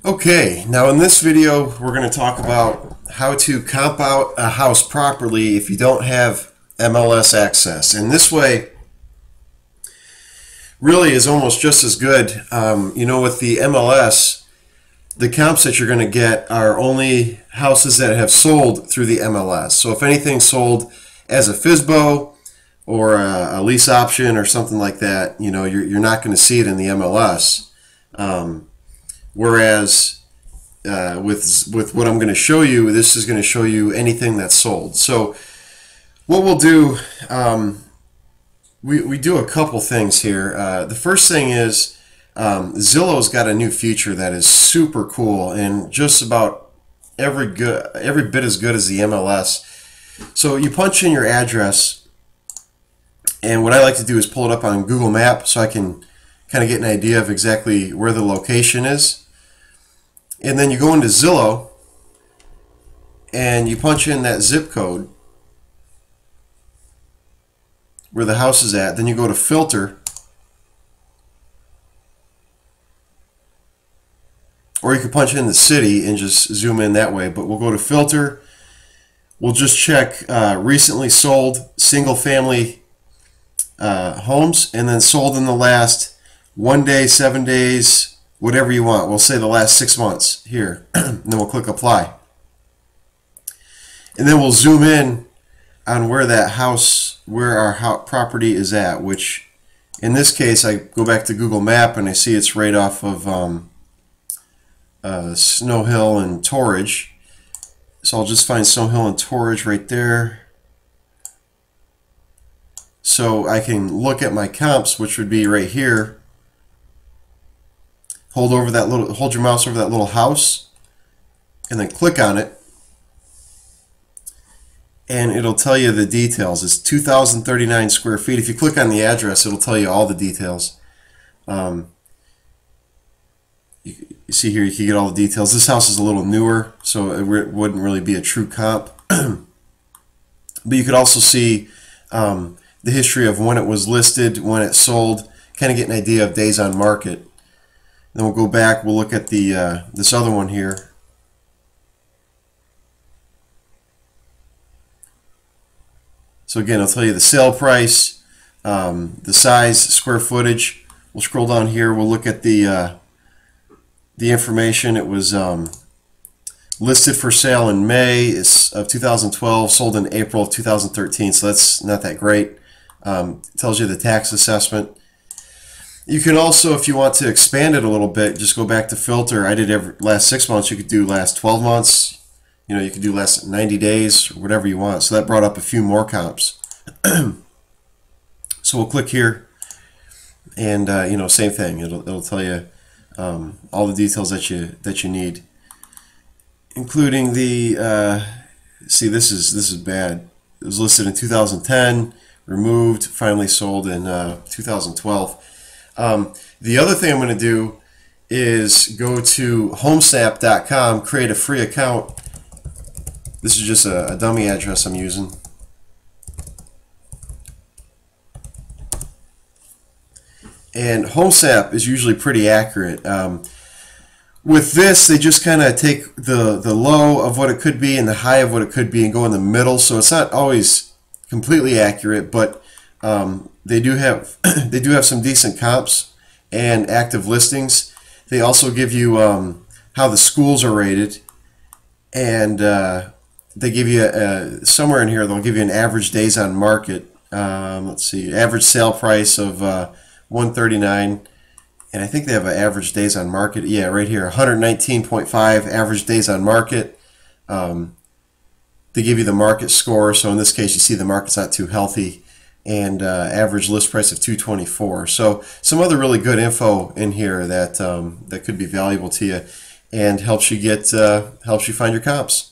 Okay, now in this video we're going to talk about how to comp out a house properly if you don't have MLS access. And this way really is almost just as good. With the MLS, the comps that you're going to get are only houses that have sold through the MLS. So if anything's sold as a FSBO or a lease option or something like that, you're not going to see it in the MLS. Whereas with what I'm going to show you, this is going to show you anything that's sold. So what we'll do, we do a couple things here. The first thing is Zillow's got a new feature that is super cool and just about every bit as good as the MLS. So you punch in your address, and what I like to do is pull it up on Google Maps so I can kind of get an idea of exactly where the location is. And then you go into Zillow and you punch in that zip code where the house is at. Then you go to filter, or you can punch in the city and just zoom in that way, but we'll go to filter. We'll just check recently sold single family homes, and then sold in the last 1 day, 7 days, whatever you want. We'll say the last 6 months here. And then we'll click apply. And then we'll zoom in on where that house, where our property is at, which in this case I go back to Google Map and I see it's right off of Snow Hill and Torridge. So I'll just find Snow Hill and Torridge right there. So I can look at my comps, which would be right here. Hold your mouse over that little house and then click on it, and it'll tell you the details. It's 2,039 square feet. If you click on the address, it'll tell you all the details. You see here, you can get all the details. This house is a little newer, so it wouldn't really be a true comp. But you could also see the history of when it was listed, when it sold, kind of get an idea of days on market. Then we'll go back, we'll look at the this other one here. So again, I'll tell you the sale price, the size, square footage. We'll scroll down here, we'll look at the information. It was listed for sale in May of 2012, sold in April of 2013, so that's not that great. It tells you the tax assessment. You can also, if you want to expand it a little bit, just go back to filter. I did last 6 months. You could do last 12 months. You could do last 90 days, or whatever you want. So that brought up a few more comps. So we'll click here, and same thing. It'll tell you all the details that you need, including the. See, this is bad. It was listed in 2010, removed, finally sold in 2012. The other thing I'm going to do is go to homesnap.com, create a free account. This is just a dummy address I'm using. And HomeSnap is usually pretty accurate. With this, they just kind of take the low of what it could be and the high of what it could be and go in the middle. So it's not always completely accurate, but they do have some decent comps and active listings. They also give you how the schools are rated, and they give you somewhere in here they'll give you an average days on market. Let's see, average sale price of 139, and I think they have an average days on market. Yeah, right here, 119.5 average days on market. They give you the market score, so in this case you see the market's not too healthy, and average list price of 224. So some other really good info in here that that could be valuable to you and helps you find your comps.